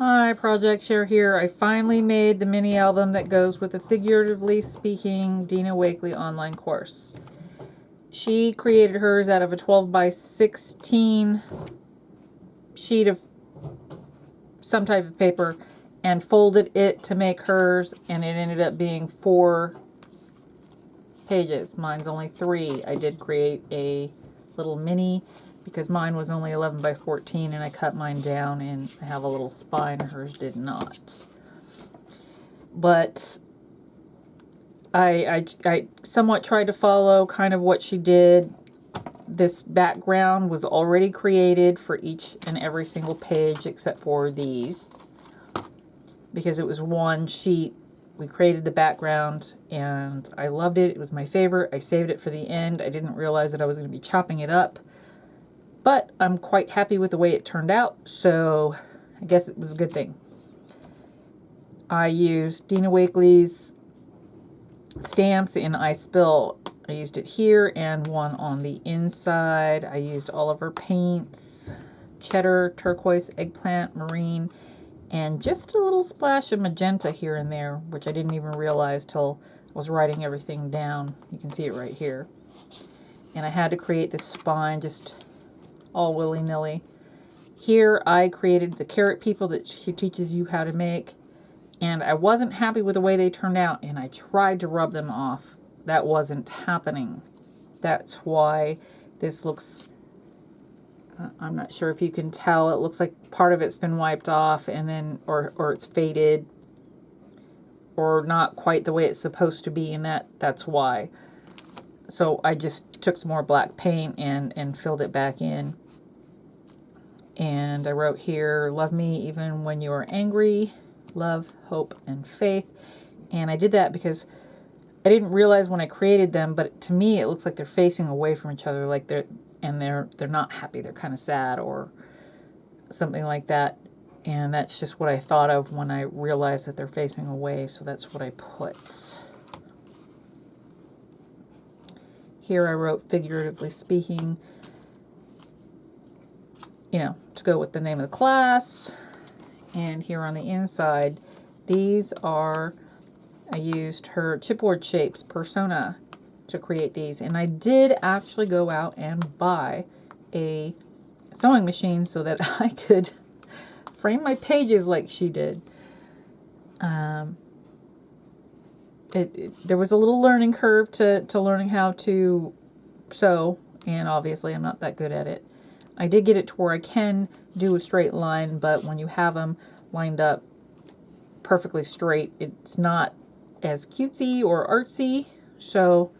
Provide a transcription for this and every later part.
Hi, Project Share here. I finally made the mini album that goes with the Figuratively Speaking Dina Wakley online course. She created hers out of a 12 by 16 sheet of some type of paper and folded it to make hers, and it ended up being 4 pages. Mine's only 3. I did create a little mini because mine was only 11 by 14 and I cut mine down and I have a little spine. Hers did not. But I somewhat tried to follow kind of what she did. This background was already created for each and every single page except for these, because it was one sheet. We created the background and I loved it. It was my favorite. I saved it for the end. I didn't realize that I was going to be chopping it up, but I'm quite happy with the way it turned out, so I guess it was a good thing. I used Dina Wakley's stamps in I Spill. I used it here and one on the inside. I used all of her paints, cheddar, turquoise, eggplant, marine, and just a little splash of magenta here and there, which I didn't even realize till I was writing everything down. You can see it right here. And I had to create this spine just all willy-nilly. Here I created the carrot people that she teaches you how to make, and I wasn't happy with the way they turned out, and I tried to rub them off. That wasn't happening. That's why this looks, I'm not sure if you can tell, it looks like part of it's been wiped off and then, or it's faded, or not quite the way it's supposed to be, and that's why. So I just took some more black paint and filled it back in. And I wrote here, love me even when you are angry, love, hope, and faith. And I did that because I didn't realize when I created them, but to me it looks like they're facing away from each other, like they're not happy, they're kind of sad or something like that. And that's just what I thought of when I realized that they're facing away, so that's what I put. Here I wrote figuratively speaking, you know, to go with the name of the class. And here on the inside, these are, I used her chipboard shapes persona to create these, and I did actually go out and buy a sewing machine so that I could frame my pages like she did. There was a little learning curve to learning how to sew, and obviously I'm not that good at it. I did get it to where I can do a straight line, but when you have them lined up perfectly straight, it's not as cutesy or artsy, so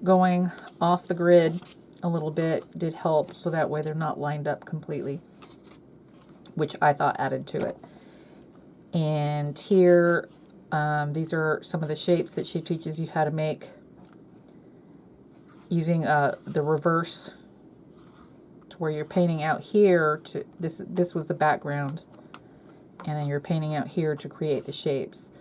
going off the grid a little bit did help, so that way they're not lined up completely, which I thought added to it. And here, these are some of the shapes that she teaches you how to make using the reverse, to where you're painting out here to this was the background, and then you're painting out here to create the shapes.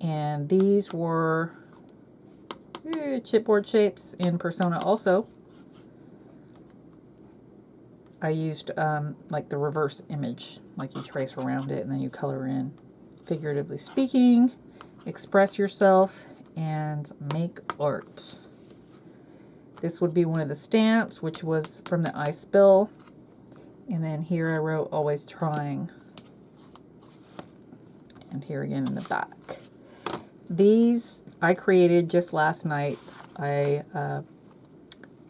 And these were chipboard shapes in persona also. I used like the reverse image, like you trace around it and then you color in. Figuratively speaking, express yourself, and make art. This would be one of the stamps, which was from the I Spill. And then here I wrote always trying. And here again in the back. These I created just last night. I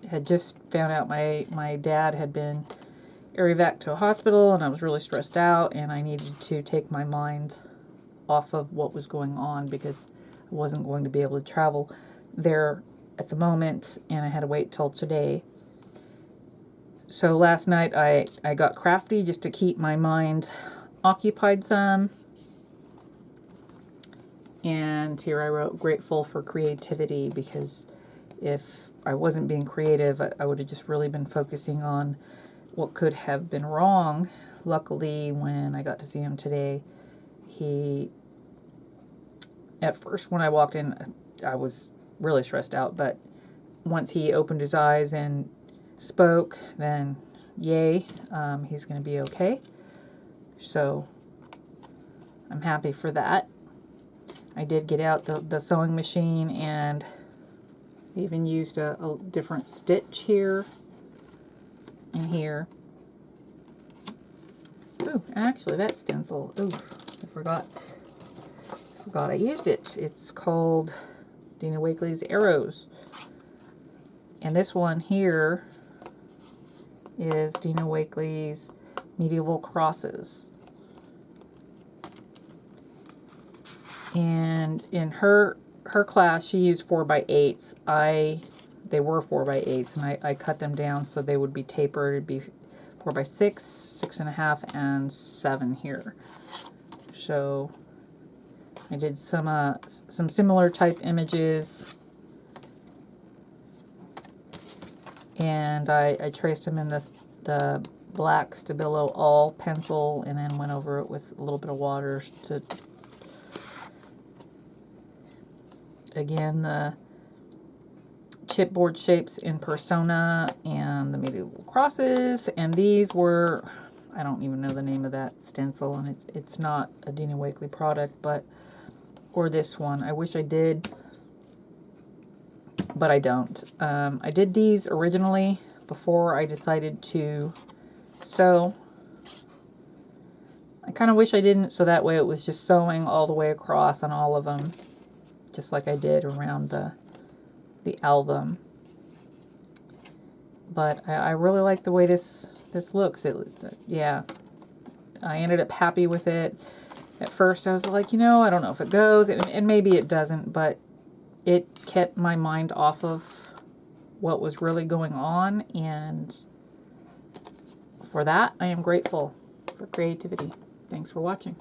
had just found out my dad had been air-evac to a hospital, and I was really stressed out, and I needed to take my mind off of what was going on because I wasn't going to be able to travel there at the moment, and I had to wait till today. So last night I got crafty just to keep my mind occupied some. And here I wrote grateful for creativity, because if I wasn't being creative, I would have just really been focusing on what could have been wrong. Luckily, when I got to see him today, at first when I walked in, I was really stressed out, but once he opened his eyes and spoke, then yay, he's going to be okay. So I'm happy for that. I did get out the sewing machine and even used a different stitch here and here. Ooh, actually that stencil, ooh, I forgot I used it. It's called Dina Wakley's Arrows. And this one here is Dina Wakley's Medieval Crosses. And in her class, she used 4x8s. They were 4x8s, and I cut them down so they would be tapered. It'd be 4x6, 6.5, and 7 here. So I did some similar type images, and I traced them in the black Stabilo All pencil, and then went over it with a little bit of water to, again, the chipboard shapes in Persona and the medieval crosses. And these were, I don't even know the name of that stencil, and it's not a Dina Wakley product, or this one. I wish I did, but I don't. I did these originally before I decided to sew. I kind of wish I didn't, so that way it was just sewing all the way across on all of them, just like I did around the album. But I really like the way this looks. Yeah, I ended up happy with it. At first I was like, I don't know if it goes, and maybe it doesn't, but it kept my mind off of what was really going on, and for that I am grateful for creativity. Thanks for watching.